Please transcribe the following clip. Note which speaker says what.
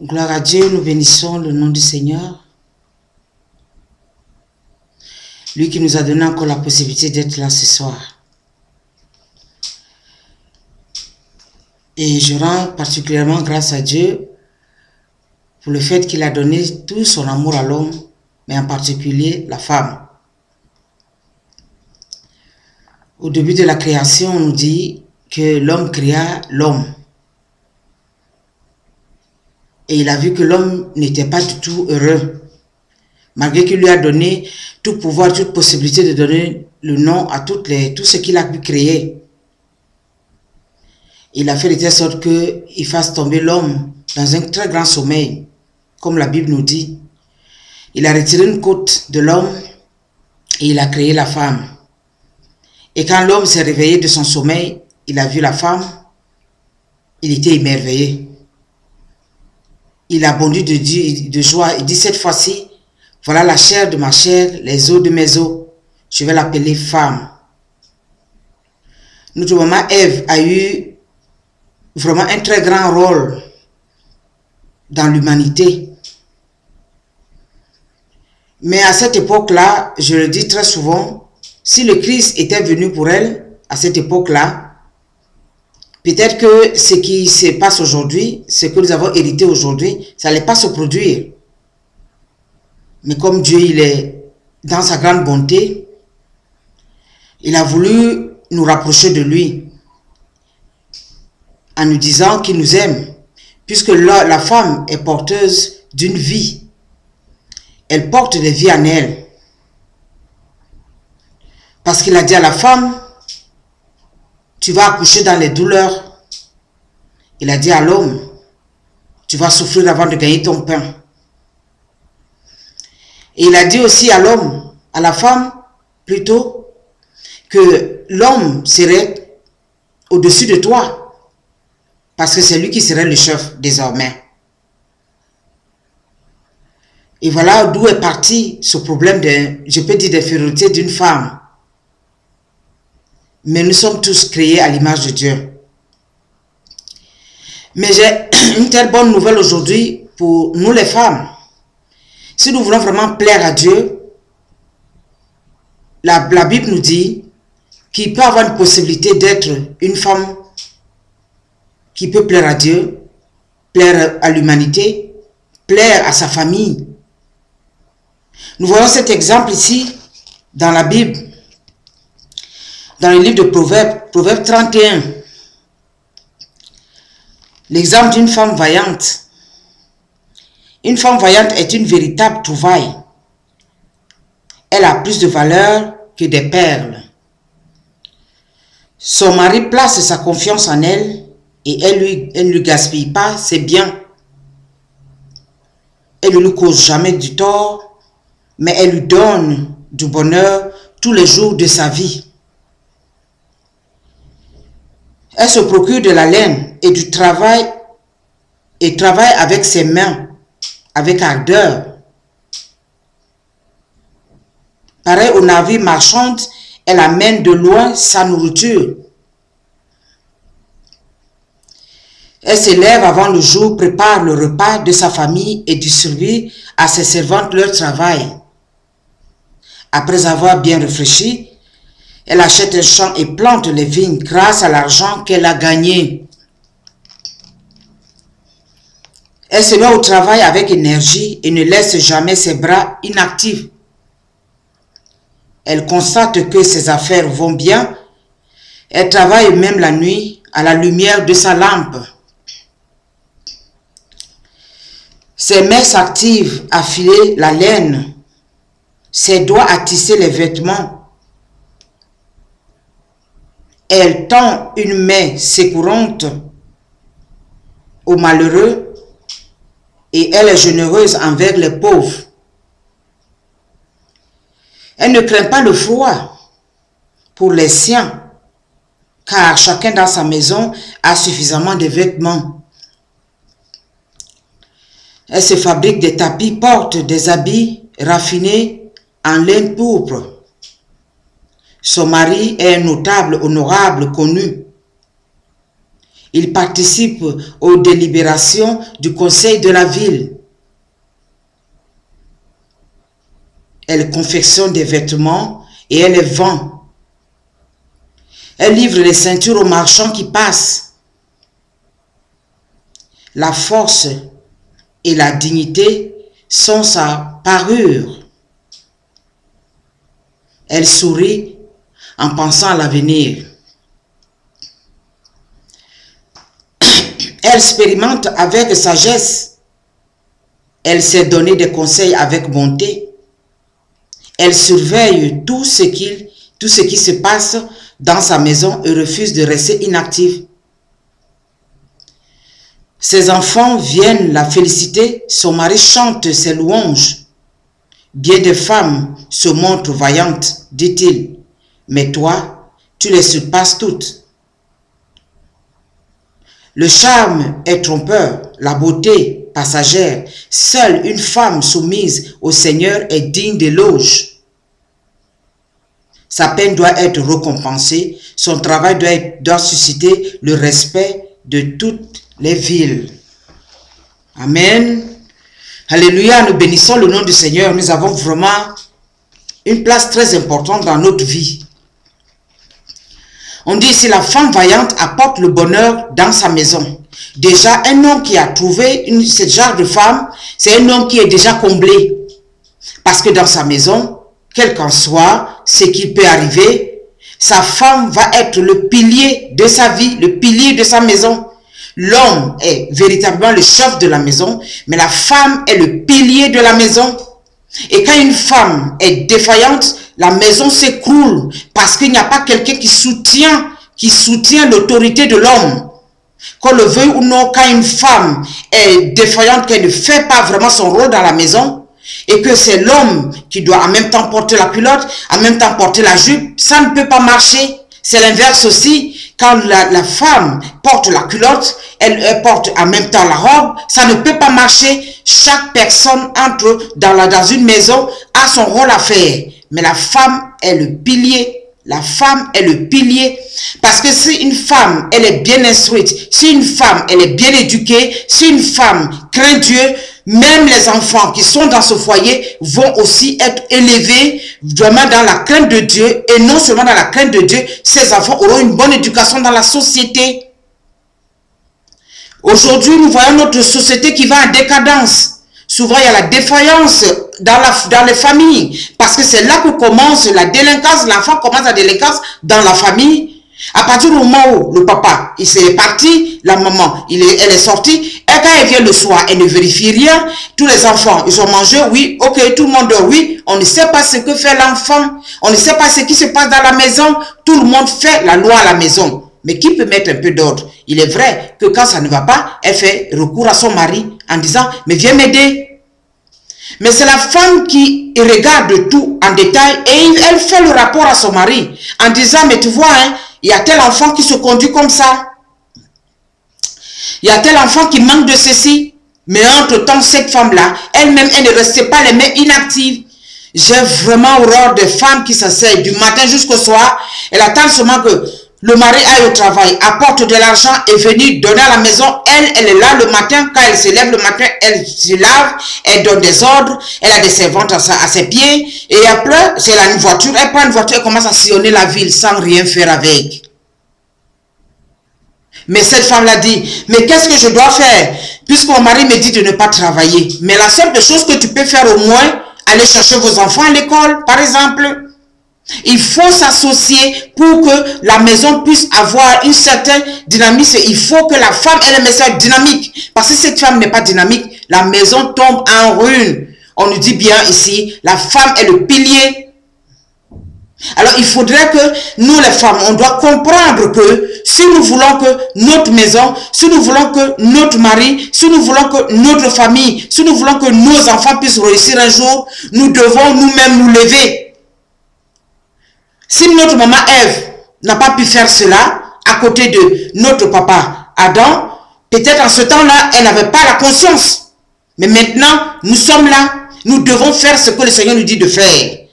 Speaker 1: Gloire à Dieu, nous bénissons le nom du Seigneur. Lui qui nous a donné encore la possibilité d'être là ce soir. Et je rends particulièrement grâce à Dieu pour le fait qu'il a donné tout son amour à l'homme, mais en particulier la femme. Au début de la création, on nous dit que l'homme créa l'homme. Et il a vu que l'homme n'était pas du tout heureux. Malgré qu'il lui a donné tout pouvoir, toute possibilité de donner le nom à tout ce qu'il a pu créer. Il a fait de telle sorte qu'il fasse tomber l'homme dans un très grand sommeil, comme la Bible nous dit. Il a retiré une côte de l'homme et il a créé la femme. Et quand l'homme s'est réveillé de son sommeil, il a vu la femme, il était émerveillé. Il a bondi de joie. Il dit cette fois-ci, voilà la chair de ma chair, les os de mes os. Je vais l'appeler femme. Notre maman Ève a eu vraiment un très grand rôle dans l'humanité. Mais à cette époque-là, je le dis très souvent, si le Christ était venu pour elle, à cette époque-là, peut-être que ce qui se passe aujourd'hui, ce que nous avons hérité aujourd'hui, ça n'allait pas se produire. Mais comme Dieu, il est dans sa grande bonté, il a voulu nous rapprocher de lui en nous disant qu'il nous aime, puisque la femme est porteuse d'une vie. Elle porte des vies en elle. Parce qu'il a dit à la femme, tu vas accoucher dans les douleurs. Il a dit à l'homme, tu vas souffrir avant de gagner ton pain. Et il a dit aussi à l'homme, à la femme plutôt, que l'homme serait au-dessus de toi. Parce que c'est lui qui serait le chef désormais. Et voilà d'où est parti ce problème je peux dire, d'infériorité d'une femme. Mais nous sommes tous créés à l'image de Dieu. Mais j'ai une telle bonne nouvelle aujourd'hui pour nous les femmes. Si nous voulons vraiment plaire à Dieu, la Bible nous dit qu'il peut avoir une possibilité d'être une femme qui peut plaire à Dieu, plaire à l'humanité, plaire à sa famille. Nous voyons cet exemple ici dans la Bible. Dans le livre de Proverbes, Proverbe 31, l'exemple d'une femme vaillante. Une femme vaillante est une véritable trouvaille. Elle a plus de valeur que des perles. Son mari place sa confiance en elle et elle ne lui gaspille pas ses biens. Elle ne lui cause jamais du tort, mais elle lui donne du bonheur tous les jours de sa vie. Elle se procure de la laine et du travail et travaille avec ses mains, avec ardeur. Pareil au navire marchand, elle amène de loin sa nourriture. Elle se lève avant le jour, prépare le repas de sa famille et distribue à ses servantes leur travail. Après avoir bien réfléchi, elle achète un champ et plante les vignes grâce à l'argent qu'elle a gagné. Elle se met au travail avec énergie et ne laisse jamais ses bras inactifs. Elle constate que ses affaires vont bien. Elle travaille même la nuit à la lumière de sa lampe. Ses mains s'activent à filer la laine, ses doigts à tisser les vêtements. Elle tend une main secourante aux malheureux et elle est généreuse envers les pauvres. Elle ne craint pas le froid pour les siens, car chacun dans sa maison a suffisamment de vêtements. Elle se fabrique des tapis, porte des habits raffinés en laine pourpre. Son mari est un notable, honorable, connu. Il participe aux délibérations du conseil de la ville. Elle confectionne des vêtements et elle les vend. Elle livre les ceintures aux marchands qui passent. La force et la dignité sont sa parure. Elle sourit en pensant à l'avenir. Elle expérimente avec sagesse. Elle sait donner des conseils avec bonté. Elle surveille tout ce qui se passe dans sa maison et refuse de rester inactive. Ses enfants viennent la féliciter, son mari chante ses louanges. Bien des femmes se montrent vaillantes, dit-il, mais toi, tu les surpasses toutes. Le charme est trompeur, la beauté passagère. Seule une femme soumise au Seigneur est digne d'éloge. Sa peine doit être récompensée, son travail doit susciter le respect de toutes les villes. Amen. Alléluia, nous bénissons le nom du Seigneur. Nous avons vraiment une place très importante dans notre vie. On dit ici, la femme vaillante apporte le bonheur dans sa maison. Déjà, un homme qui a trouvé ce genre de femme, c'est un homme qui est déjà comblé. Parce que dans sa maison, quel qu'en soit ce qui peut arriver, sa femme va être le pilier de sa vie, le pilier de sa maison. L'homme est véritablement le chef de la maison, mais la femme est le pilier de la maison. Et quand une femme est défaillante, la maison s'écroule parce qu'il n'y a pas quelqu'un qui soutient l'autorité de l'homme. Qu'on le veuille ou non, quand une femme est défaillante, qu'elle ne fait pas vraiment son rôle dans la maison, et que c'est l'homme qui doit en même temps porter la culotte, en même temps porter la jupe, ça ne peut pas marcher. C'est l'inverse aussi. Quand la femme porte la culotte, elle porte en même temps la robe, ça ne peut pas marcher. Chaque personne entre dans une maison a son rôle à faire. Mais la femme est le pilier. La femme est le pilier. Parce que si une femme, elle est bien instruite, si une femme, elle est bien éduquée, si une femme craint Dieu, même les enfants qui sont dans ce foyer vont aussi être élevés vraiment dans la crainte de Dieu. Et non seulement dans la crainte de Dieu, ces enfants auront une bonne éducation dans la société. Aujourd'hui, nous voyons notre société qui va en décadence. Souvent, il y a la défaillance dans les familles. Parce que c'est là que commence la délinquance. L'enfant commence la délinquance dans la famille. À partir du moment où le papa, il s'est parti, la maman, elle est sortie, et quand elle vient le soir, elle ne vérifie rien. Tous les enfants, ils ont mangé, oui, ok, tout le monde dort, oui. On ne sait pas ce que fait l'enfant. On ne sait pas ce qui se passe dans la maison. Tout le monde fait la loi à la maison. Mais qui peut mettre un peu d'ordre? Il est vrai que quand ça ne va pas, elle fait recours à son mari en disant, mais viens m'aider. Mais c'est la femme qui regarde tout en détail et elle fait le rapport à son mari en disant, mais tu vois, hein, il y a tel enfant qui se conduit comme ça. Il y a tel enfant qui manque de ceci. Mais entre-temps, cette femme-là, elle-même, elle ne restait pas les mains inactives. J'ai vraiment horreur des femmes qui s'asseyent du matin jusqu'au soir. Elle attend seulement que le mari aille au travail, apporte de l'argent et venir donner à la maison. Elle est là le matin. Quand elle se lève le matin, elle se lave, elle donne des ordres, elle a des servantes à ses pieds. Et après, c'est une voiture. Elle prend une voiture et commence à sillonner la ville sans rien faire avec. Mais cette femme-là dit, mais qu'est-ce que je dois faire? Puisque mon mari me dit de ne pas travailler. Mais la seule chose que tu peux faire au moins, aller chercher vos enfants à l'école, par exemple. Il faut s'associer pour que la maison puisse avoir une certaine dynamisme. Il faut que la femme ait un message dynamique. Parce que si cette femme n'est pas dynamique, la maison tombe en ruine. On nous dit bien ici, la femme est le pilier. Alors il faudrait que nous les femmes, on doit comprendre que si nous voulons que notre maison, si nous voulons que notre mari, si nous voulons que notre famille, si nous voulons que nos enfants puissent réussir un jour, nous devons nous-mêmes nous lever. Si notre maman Ève n'a pas pu faire cela à côté de notre papa Adam, peut-être en ce temps-là, elle n'avait pas la conscience. Mais maintenant, nous sommes là. Nous devons faire ce que le Seigneur nous dit de faire.